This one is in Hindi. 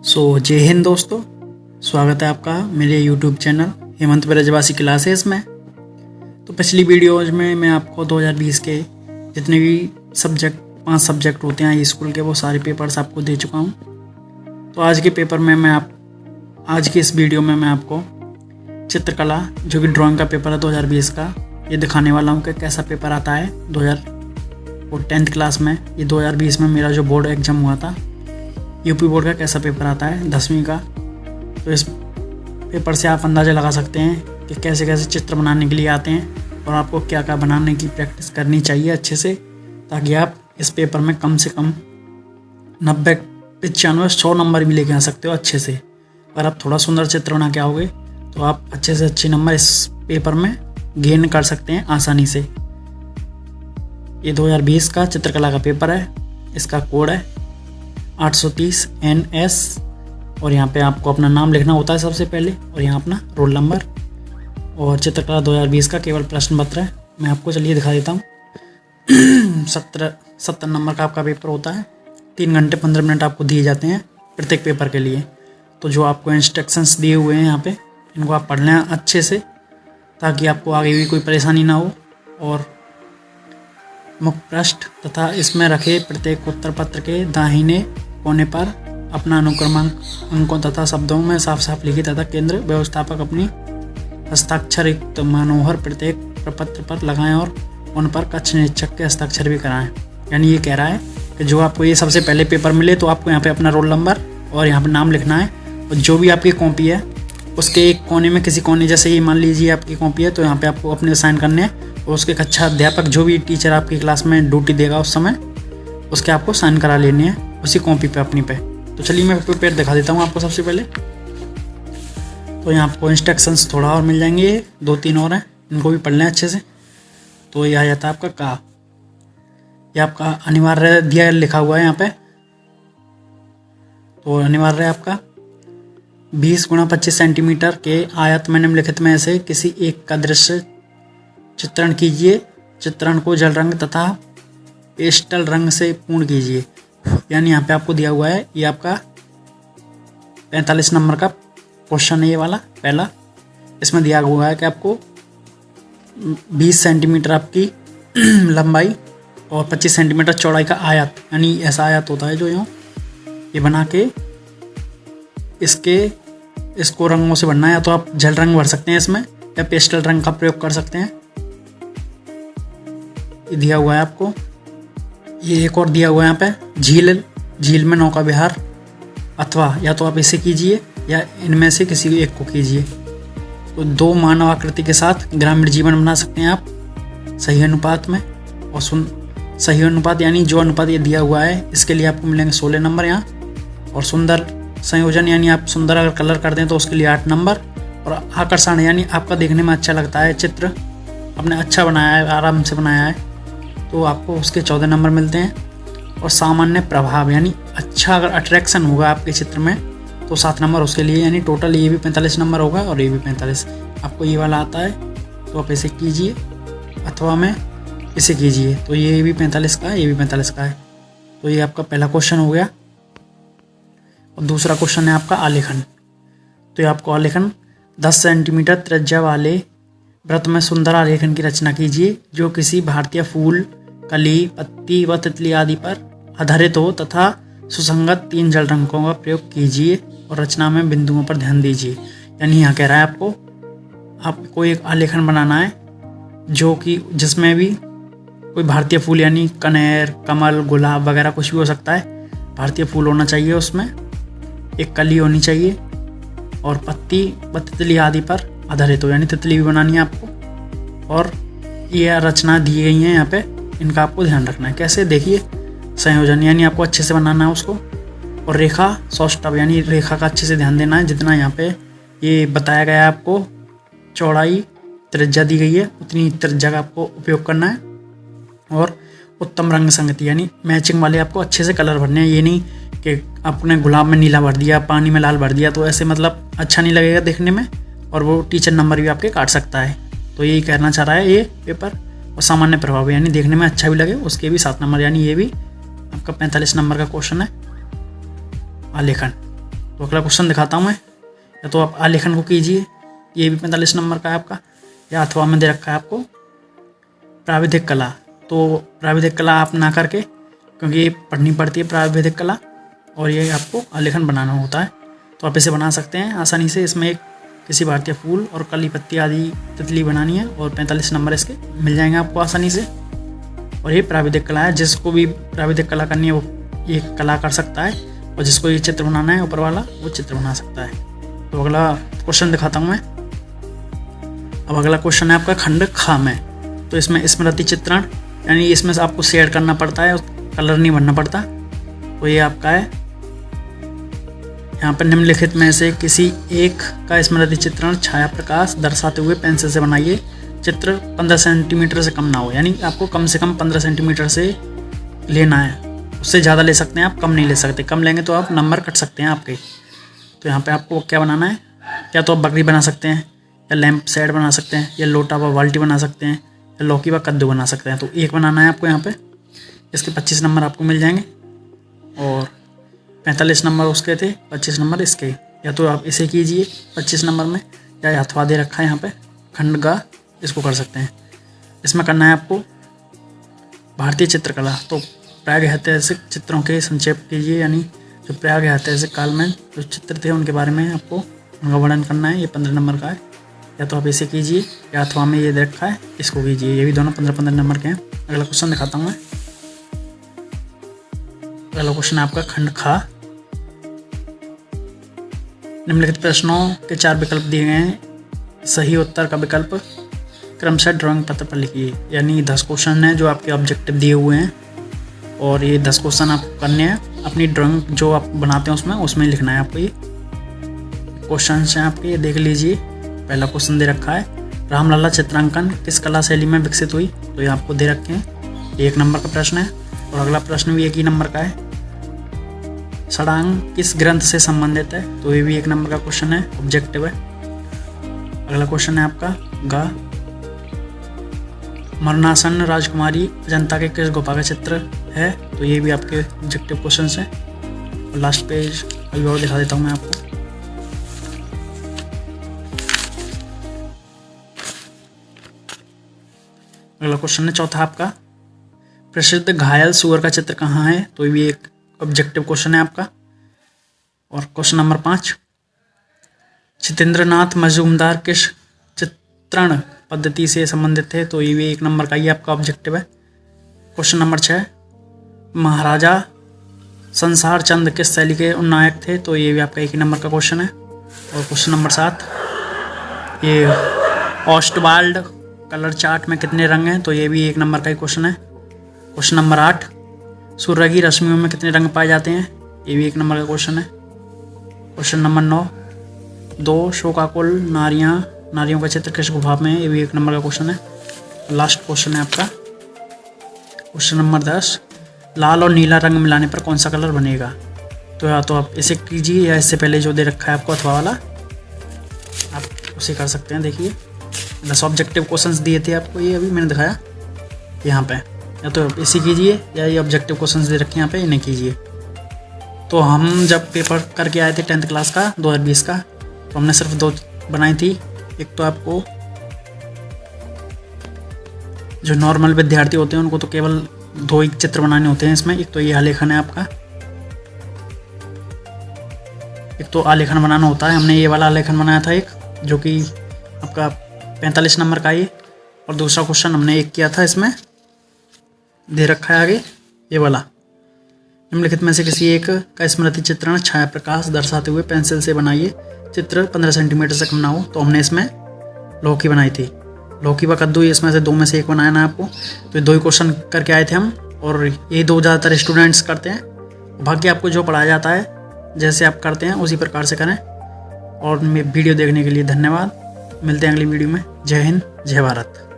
जय हिंद दोस्तों, स्वागत है आपका मेरे YouTube चैनल हेमंत ब्रजवासी क्लासेस में। तो पिछली वीडियोज में मैं आपको 2020 के जितने भी 5 सब्जेक्ट होते हैं स्कूल के वो सारे पेपर्स आपको दे चुका हूँ। तो आज के पेपर में आज की इस वीडियो में मैं आपको चित्रकला जो कि ड्राइंग का पेपर है 2020 का, ये दिखाने वाला हूँ कि कैसा पेपर आता है 10th क्लास में। ये 2020 में मेरा जो बोर्ड एग्ज़ाम हुआ था यूपी बोर्ड का कैसा पेपर आता है 10वीं का। तो इस पेपर से आप अंदाज़ा लगा सकते हैं कि कैसे कैसे चित्र बनाने के लिए आते हैं और आपको क्या क्या बनाने की प्रैक्टिस करनी चाहिए अच्छे से, ताकि आप इस पेपर में कम से कम 90, 95, 100 नंबर भी लेके आ सकते हो अच्छे से। अगर आप थोड़ा सुंदर चित्र बना के आओगे तो आप अच्छे से अच्छे नंबर इस पेपर में गेन कर सकते हैं आसानी से। ये 2020 का चित्रकला का पेपर है, इसका कोड है 830 NS और यहाँ पे आपको अपना नाम लिखना होता है सबसे पहले और यहाँ अपना रोल नंबर। और चित्रकला 2020 का केवल प्रश्न पत्र है, मैं आपको चलिए दिखा देता हूँ। 70 नंबर का आपका पेपर होता है। 3 घंटे 15 मिनट आपको दिए जाते हैं प्रत्येक पेपर के लिए। तो जो आपको इंस्ट्रक्शंस दिए हुए हैं यहाँ पे, इनको आप पढ़ लें अच्छे से ताकि आपको आगे भी कोई परेशानी ना हो। और मुख्य पृष्ठ तथा इसमें रखे प्रत्येक उत्तर पत्र के दाहिने कोने पर अपना अनुक्रमांक अंकों तथा शब्दों में साफ साफ लिखित तथा केंद्र व्यवस्थापक अपनी हस्ताक्षर युक्त मनोहर प्रत्येक प्रपत्र पर लगाएं और उन पर कक्ष निरीक्षक के हस्ताक्षर भी कराएं। यानी ये कह रहा है कि जो आपको ये सबसे पहले पेपर मिले तो आपको यहाँ पे अपना रोल नंबर और यहाँ पे नाम लिखना है। और जो भी आपकी कॉपी है उसके एक कोने में, किसी कोने, जैसे ये मान लीजिए आपकी कॉपी है तो यहाँ पे आपको अपने साइन करने हैं और उसके कक्षा अध्यापक जो भी टीचर आपकी क्लास में ड्यूटी देगा उस समय उसके आपको साइन करा लेने हैं उसी कॉपी पे अपनी पे। तो चलिए मैं पेपर दिखा देता हूँ आपको सबसे पहले। तो यहाँ आपको इंस्ट्रक्शंस थोड़ा और मिल जाएंगे, 2-3 और हैं, इनको भी पढ़ लें अच्छे से। तो ये आ जाता है आपका का, ये आपका अनिवार्य दिया लिखा हुआ है यहाँ पे। तो अनिवार्य है आपका 20 × 25 सेंटीमीटर के आयत में निम्नलिखित में से किसी एक का दृश्य चित्रण कीजिए। चित्रण को जल रंग तथा पेस्टल रंग से पूर्ण कीजिए। यानी यहाँ पे आपको दिया हुआ है, ये आपका 45 नंबर का क्वेश्चन है ये वाला पहला। इसमें दिया हुआ है कि आपको 20 सेंटीमीटर आपकी लंबाई और 25 सेंटीमीटर चौड़ाई का आयत, यानी ऐसा आयत होता है जो यूँ ये बना के इसको रंगों से बनना है। या तो आप जल रंग भर सकते हैं इसमें या पेस्टल रंग का प्रयोग कर सकते हैं। ये दिया हुआ है आपको। ये एक और दिया हुआ है यहाँ पे, झील में नौका विहार, अथवा या तो आप इसे कीजिए या इनमें से किसी एक को कीजिए। तो 2 मानव आकृति के साथ ग्रामीण जीवन बना सकते हैं आप सही अनुपात में। और सही अनुपात यानी जो अनुपात ये दिया हुआ है इसके लिए आपको मिलेंगे 16 नंबर यहाँ। और सुंदर संयोजन यानी आप सुंदर अगर कलर कर दें तो उसके लिए 8 नंबर। और आकर्षण यानी आपका देखने में अच्छा लगता है, चित्र आपने अच्छा बनाया है, आराम से बनाया है, तो आपको उसके 14 नंबर मिलते हैं। और सामान्य प्रभाव यानी अच्छा अगर अट्रैक्शन होगा आपके चित्र में तो 7 नंबर उसके लिए। यानी टोटल ये भी 45 नंबर होगा और ये भी 45। आपको ये वाला आता है तो आप इसे कीजिए अथवा में इसे कीजिए। तो ये भी 45 का है, ये भी 45 का है। तो ये आपका पहला क्वेश्चन हो गया। और दूसरा क्वेश्चन है आपका आलेखन। तो ये आपको आलेखन 10 सेंटीमीटर त्रिज्या वाले वृत्त में सुंदर आलेखन की रचना कीजिए जो किसी भारतीय फूल, कली, पत्ती व तितली आदि पर आधारित हो तथा सुसंगत 3 जल रंगों का प्रयोग कीजिए और रचना में बिंदुओं पर ध्यान दीजिए। यानी यहाँ कह रहा है आपको एक आलेखन बनाना है जो कि जिसमें भी कोई भारतीय फूल यानी कनेर, कमल, गुलाब वगैरह कुछ भी हो सकता है, भारतीय फूल होना चाहिए उसमें, एक कली होनी चाहिए और पत्ती व तितली आदि पर आधारित हो, यानी तितली भी बनानी है आपको। और ये रचना दी गई है यहाँ पे, इनका आपको ध्यान रखना है। कैसे, देखिए, संयोजन यानी आपको अच्छे से बनाना है उसको। और रेखा सौष्ठव यानी रेखा का अच्छे से ध्यान देना है। जितना यहाँ पे ये बताया गया है आपको चौड़ाई त्रिज्या दी गई है उतनी त्रिज्या का आपको उपयोग करना है। और उत्तम रंग संगति यानी मैचिंग वाले आपको अच्छे से कलर भरने हैं। ये नहीं कि आपने गुलाब में नीला भर दिया, पानी में लाल भर दिया, तो ऐसे मतलब अच्छा नहीं लगेगा देखने में और वो टीचर नंबर भी आपके काट सकता है। तो यही कहना चाह रहा है ये पेपर। और सामान्य प्रभाव यानी देखने में अच्छा भी लगे उसके भी 7 नंबर, यानी ये भी आपका 45 नंबर का क्वेश्चन है आलेखन। तो अगला क्वेश्चन दिखाता हूँ मैं। या तो आप आलेखन को कीजिए, ये भी 45 नंबर का है आपका, या अथवा में दे रखा है आपको प्राविधिक कला। तो प्राविधिक कला आप ना करके, क्योंकि ये पढ़नी पड़ती है प्राविधिक कला, और ये आपको आलेखन बनाना होता है, तो आप इसे बना सकते हैं आसानी से। इसमें एक किसी भारतीय फूल और कली पत्ती आदि तितली बनानी है, और 45 नंबर इसके मिल जाएंगे आपको आसानी से। और ये प्राविधिक कला है, जिसको भी प्राविधिक कला करनी है वो ये कला कर सकता है, और जिसको ये चित्र बनाना है ऊपर वाला वो चित्र बना सकता है। तो अगला क्वेश्चन दिखाता हूँ मैं। अब अगला क्वेश्चन है आपका खंड ख में। तो इसमें स्मृति चित्रण, यानी इसमें से आपको शेड करना पड़ता है, कलर नहीं भरना पड़ता। तो ये आपका है, यहाँ पर निम्नलिखित में से किसी एक का स्मृति चित्रण छाया प्रकाश दर्शाते हुए पेंसिल से बनाइए। चित्र 15 सेंटीमीटर से कम ना हो, यानी आपको कम से कम 15 सेंटीमीटर से लेना है। उससे ज़्यादा ले सकते हैं आप, कम नहीं ले सकते। कम लेंगे तो आप नंबर कट सकते हैं आपके। तो यहाँ पे आपको क्या बनाना है, या तो आप बकरी बना सकते हैं, या लैंप शेड बना सकते हैं, या लोटा व बाल्टी बना सकते हैं, या लौकी व कद्दू बना सकते हैं। तो एक बनाना है आपको यहाँ पे। इसके 25 नंबर आपको मिल जाएंगे, और 45 नंबर उसके थे, 25 नंबर इसके। या तो आप इसे कीजिए 25 नंबर में, या अथवा दे रखा है यहाँ पे खंड गा, इसको कर सकते हैं। इसमें करना है आपको भारतीय चित्रकला। तो प्राग ऐतिहासिक चित्रों के संक्षेप कीजिए, यानी जो प्राग ऐतिहासिक काल में जो चित्र थे उनके बारे में आपको उनका वर्णन करना है। ये 15 नंबर का है। या तो आप इसे कीजिए, या अथवा में ये दे रखा है इसको कीजिए। ये भी दोनों 15-15 नंबर के हैं। अगला क्वेश्चन दिखाता हूँ मैं। अगला क्वेश्चन है आपका खंड खा। निम्नलिखित प्रश्नों के 4 विकल्प दिए गए हैं। सही उत्तर का विकल्प क्रमशः ड्राइंग पत्र पर लिखिए। यानी 10 क्वेश्चन हैं जो आपके ऑब्जेक्टिव दिए हुए हैं, और ये 10 क्वेश्चन आपको करने हैं। अपनी ड्राइंग जो आप बनाते हैं उसमें लिखना है आपको। ये क्वेश्चन हैं आपके, ये देख लीजिए। पहला क्वेश्चन दे रखा है, रामलला चित्रांकन किस कला शैली में विकसित हुई। तो ये आपको दे रखे हैं, 1 नंबर का प्रश्न है। और अगला प्रश्न भी 1 ही नंबर का है। षडांग किस ग्रंथ से संबंधित है। तो ये भी 1 नंबर का क्वेश्चन है, ऑब्जेक्टिव है। अगला क्वेश्चन है आपका गा, मरणासन राजकुमारी अजंता के किस गुफा का चित्र है। तो ये भी आपके ऑब्जेक्टिव क्वेश्चन है। और लास्ट पेज अभी और दिखा देता हूँ मैं आपको। अगला क्वेश्चन है चौथा आपका, प्रसिद्ध घायल सुअर का चित्र कहाँ है। तो ये भी एक ऑब्जेक्टिव क्वेश्चन है आपका। और क्वेश्चन नंबर 5, जितेंद्रनाथ मजूमदार किस चित्रण पद्धति से संबंधित थे। तो ये भी 1 नंबर का ही आपका ऑब्जेक्टिव है। क्वेश्चन नंबर 6, महाराजा संसार चंद किस शैली के नायक थे। तो ये भी आपका 1 ही नंबर का क्वेश्चन है। और क्वेश्चन नंबर 7, ये ऑस्टवाल्ड कलर चार्ट में कितने रंग हैं। तो ये भी 1 नंबर का ही क्वेश्चन है। क्वेश्चन नंबर 8, सूर्य की रश्मियों में कितने रंग पाए जाते हैं। ये भी 1 नंबर का क्वेश्चन है। क्वेश्चन नंबर 9, 2 शोकाकुल नारियों का चित्र किस गुफा में है। ये भी 1 नंबर का क्वेश्चन है। लास्ट क्वेश्चन है आपका क्वेश्चन नंबर 10, लाल और नीला रंग मिलाने पर कौन सा कलर बनेगा। तो या तो आप इसे कीजिए, या इससे पहले जो दे रखा है आपको अथवा वाला आप उसे कर सकते हैं। देखिए 10 ऑब्जेक्टिव क्वेश्चंस दिए थे आपको, ये अभी मैंने दिखाया यहाँ पे। या तो आप इसे कीजिए, या ये ऑब्जेक्टिव क्वेश्चंस दे रखे हैं यहाँ पे, इन्हें कीजिए। तो हम जब पेपर करके आए थे 10th क्लास का 2020 का, तो हमने सिर्फ 2 बनाई थी। एक तो आपको जो नॉर्मल विद्यार्थी होते हैं उनको तो केवल 2 ही चित्र बनाने होते हैं इसमें। एक तो ये आलेखन है आपका, एक तो आलेखन बनाना होता है। हमने ये वाला आलेखन बनाया था एक, जो कि आपका 45 नंबर का ये। और दूसरा क्वेश्चन हमने एक किया था, इसमें दे रखा है आगे ये वाला, निम्नलिखित में से किसी एक का स्मृति चित्रण छाया प्रकाश दर्शाते हुए पेंसिल से बनाइए। चित्र 15 सेंटीमीटर से कम ना हो। तो हमने इसमें लौकी बनाई थी, लौकी व कद्दू, इसमें से 2 में से 1 बनाया ना आपको। तो 2 ही क्वेश्चन करके आए थे हम, और ये 2 ज़्यादातर स्टूडेंट्स करते हैं। बाकी आपको जो पढ़ाया जाता है जैसे आप करते हैं उसी प्रकार से करें। और वीडियो देखने के लिए धन्यवाद। मिलते हैं अगली वीडियो में। जय हिंद, जय भारत।